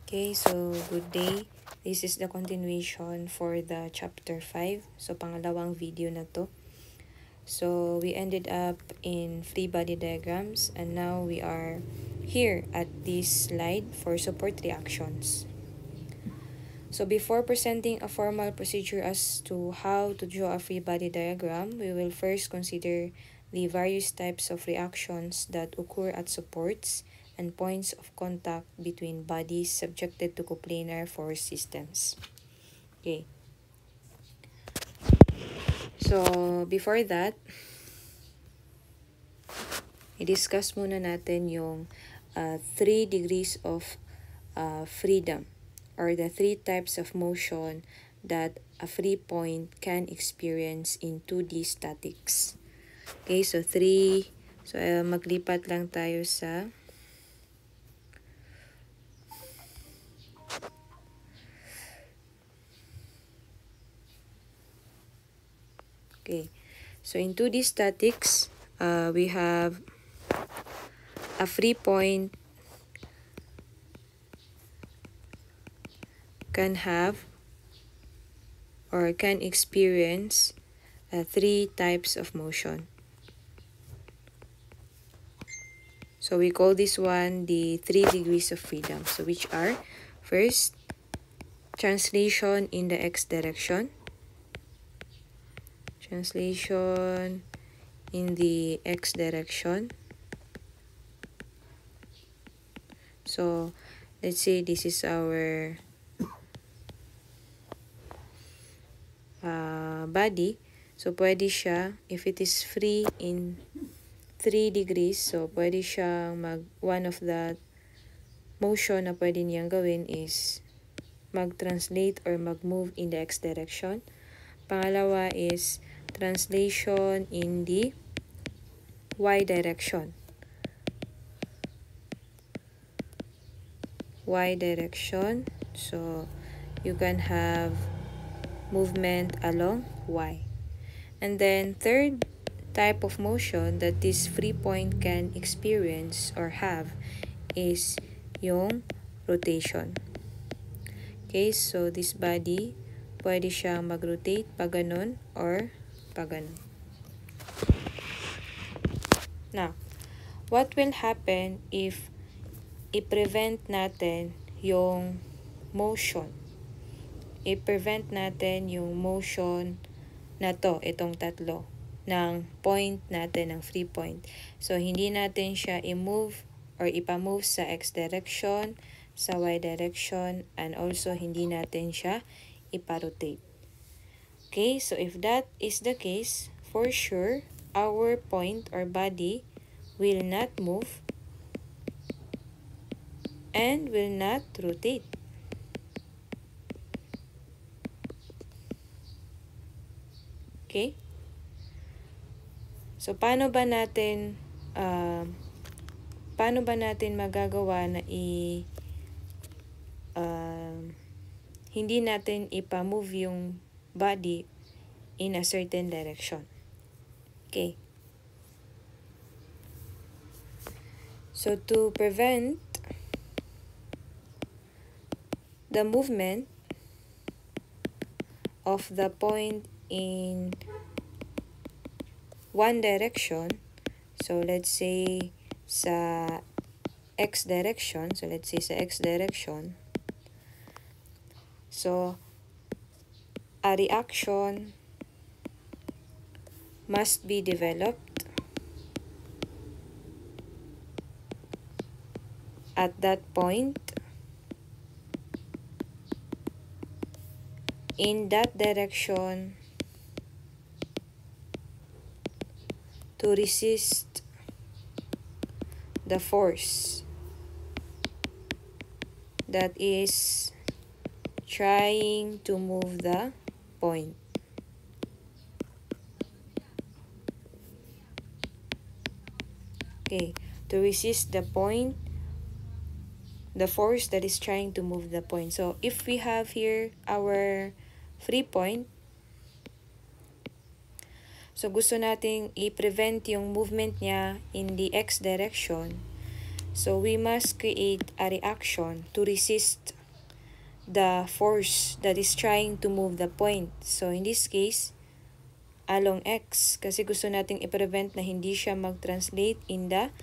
Okay, so good day. This is the continuation for the chapter 5. So pangalawang video na to. So we ended up in free body diagrams and now we are here at this slide for support reactions. So before presenting a formal procedure as to how to draw a free body diagram, we will first consider the various types of reactions that occur at supports and points of contact between bodies subjected to coplanar force systems. Okay. So before that, i-discuss muna natin yung 3 degrees of freedom or the 3 types of motion that a free point can experience in 2D statics. Okay, so 3. So maglipat lang tayo sa Okay, so in 2D statics, we have a free point can have or can experience 3 types of motion. So we call this one the 3 degrees of freedom. So which are, first, translation in the x direction. Translation in the x direction. So let's say this is our body. So pwede siya, if it is free in 3 degrees, so pwede siyang one of the motion na pwede niyang gawin is mag-translate or mag-move in the x direction. Pangalawa is translation in the y direction. Y direction. So you can have movement along y. And then third type of motion that this free point can experience or have is yung rotation. Okay, so this body, pwede siyang mag-rotate pa ganun or pa ganun. Now, what will happen if i-prevent natin yung motion? I-prevent natin yung motion na to, itong tatlo, ng point natin, ng free point. So, hindi natin siya i-move or ipa-move sa x direction, sa y direction, and also hindi natin siya ipa-rotate. Okay, so if that is the case, for sure, our point or body will not move and will not rotate. Okay? So, paano ba natin magagawa na hindi natin ipa-move yung body in a certain direction? Okay. So, to prevent the movement of the point in one direction, so let's say sa x direction, so a reaction must be developed at that point in that direction to resist the force that is trying to move the point. Okay, to resist the point, the force that is trying to move the point. So if we have here our free point, so gusto nating i-prevent yung movement niya in the x direction, so we must create a reaction to resist the force that is trying to move the point. So in this case, along x, kasi gusto nating i-prevent na hindi siya mag-translate in the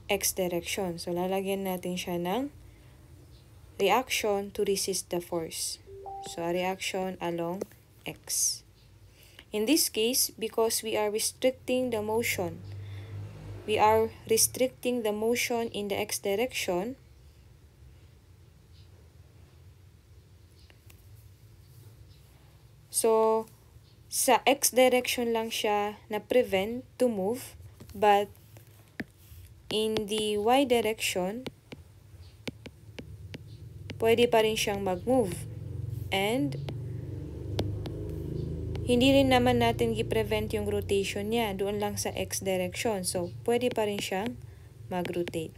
x direction. So lalagyan natin siya ng reaction to resist the force. So a reaction along x. In this case, because we are restricting the motion in the x direction, so sa x direction lang siya na-prevent to move, but in the y direction, pwede pa rin siyang mag-move. And hindi rin naman natin i-prevent yung rotation niya doon lang sa x direction. So, pwede pa rin siyang mag-rotate.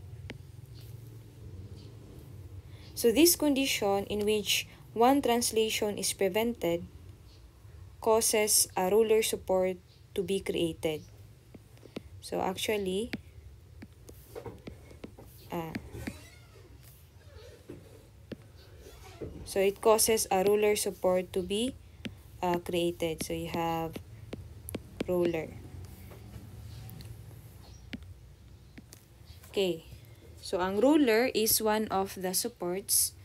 So, this condition in which one translation is prevented causes a roller support to be created. So, actually, so it causes a roller support to be created. So you have roller. Okay. So ang roller is one of the supports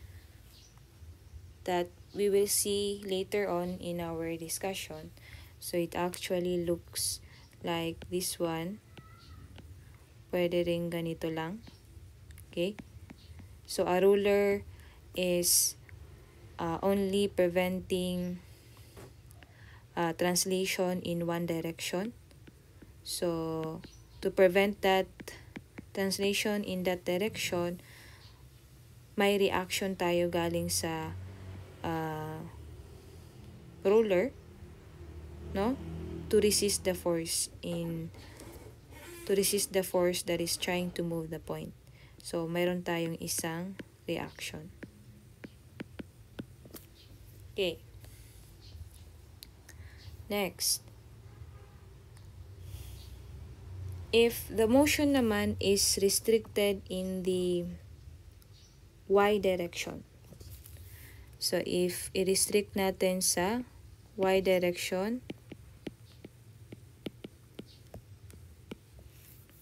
that we will see later on in our discussion. So it actually looks like this one. Pwede rin ganito lang. Okay. So a roller is only preventing translation in one direction. So to prevent that translation in that direction, may reaction tayo galing sa roller, no, to resist the force that is trying to move the point. So mayroon tayong isang reaction. Okay. Next, if the motion naman is restricted in the y direction. So if i-restrict natin sa y direction,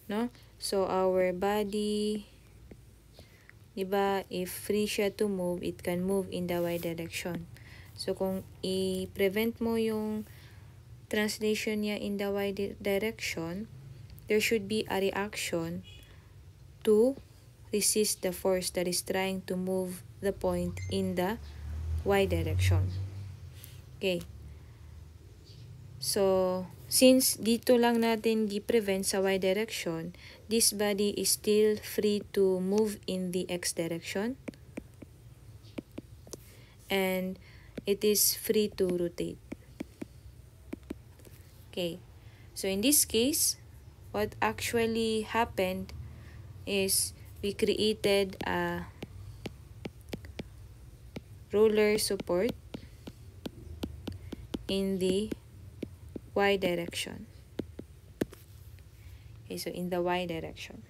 no? So our body, diba, if free siya to move, it can move in the y direction. So kung i-prevent mo yung translation niya in the y direction, there should be a reaction to resist the force that is trying to move the point in the y direction. Okay. So, since dito lang natin i-prevent sa y direction, this body is still free to move in the x direction. And it is free to rotate. Okay. So, in this case, what actually happened is we created a roller support in the y direction. Okay, so in the y direction.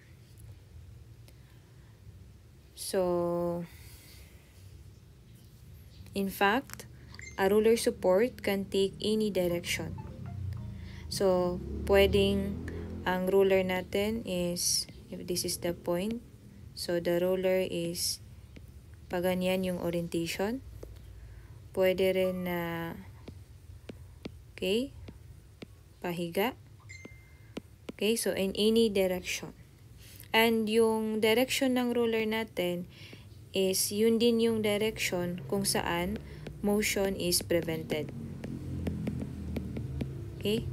So, in fact, a roller support can take any direction. So, pwedeng ang roller natin is, if this is the point, so the roller is paganyan yung orientation. Pwede rin na, okay, pahiga. Okay, so in any direction. And yung direction ng roller natin is yun din yung direction kung saan motion is prevented. Okay?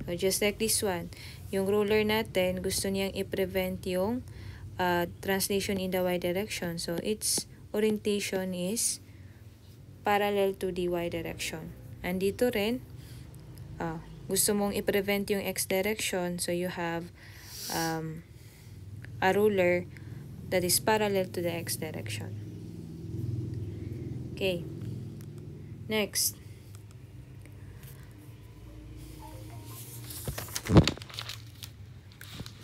So just like this one, yung roller natin, gusto niyang i-prevent yung translation in the y direction. So its orientation is parallel to the y direction. And dito rin, gusto mong i-prevent yung x direction, so you have a roller that is parallel to the x direction. Okay. Next.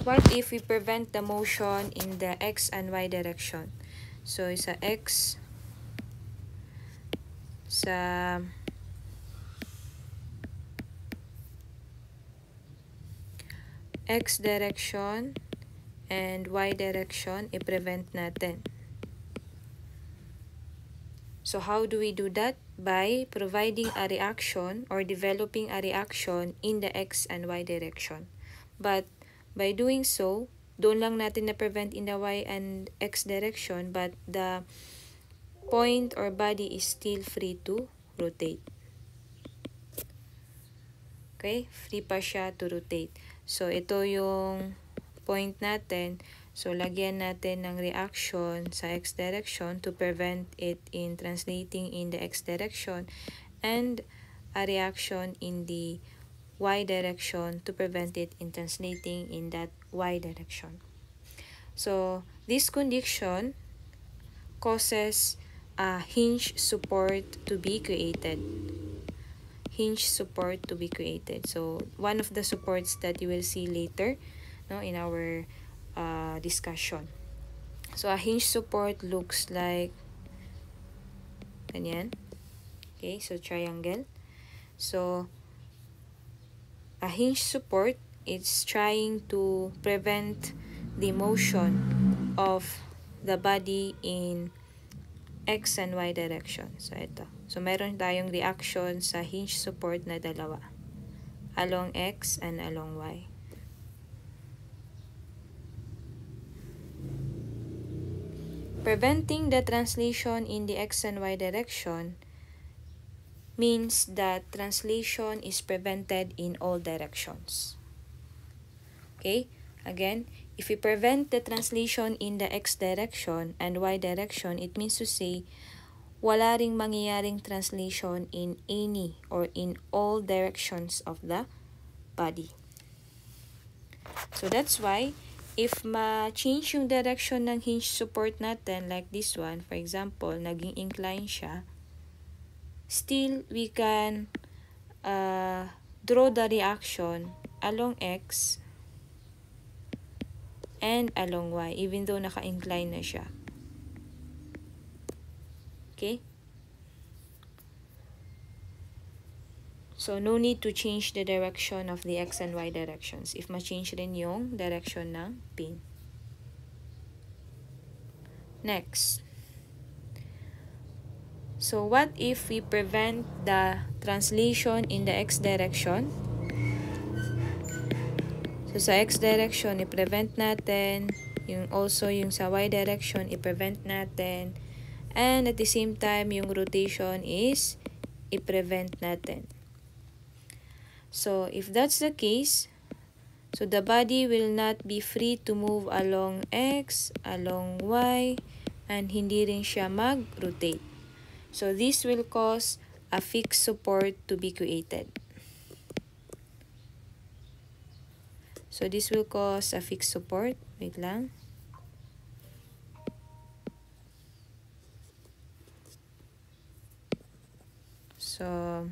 What if we prevent the motion in the x and y direction? So, sa x, sa X direction and Y direction, i-prevent natin. So how do we do that? By providing a reaction or developing a reaction in the X and Y direction. But by doing so, doon lang natin na-prevent in the Y and X direction, but the point or body is still free to rotate. Okay? Free pa siya to rotate. So ito yung point natin. So lagyan natin ng reaction sa X direction to prevent it in translating in the X direction, and a reaction in the Y direction to prevent it in translating in that Y direction. So this condition causes a hinge support to be created. Hinge support to be created. So one of the supports that you will see later, no, in our discussion. So a hinge support looks like ganyan. Okay, so triangle. So a hinge support is trying to prevent the motion of the body in X and Y direction. So ito. So meron tayong reaction sa hinge support na dalawa, along X and along Y. Preventing the translation in the X and Y direction means that translation is prevented in all directions. Okay? Again, if we prevent the translation in the X direction and Y direction, it means to say wala ring mangyayaring translation in any or in all directions of the body. So that's why if ma-change yung direction ng hinge support natin, like this one, for example, naging incline siya, still we can draw the reaction along X and along Y, even though naka-incline na siya. Okay? So, no need to change the direction of the X and Y directions if ma-change rin yung direction ng pin. Next. So, what if we prevent the translation in the X direction? So, sa X direction, i-prevent natin. Also, yung sa Y direction, i-prevent natin. And at the same time, yung rotation is i-prevent natin. So, if that's the case, so the body will not be free to move along X, along Y, and hindi rin siya mag-rotate. So, this will cause a fixed support to be created. So, this will cause a fixed support. Wait lang. So,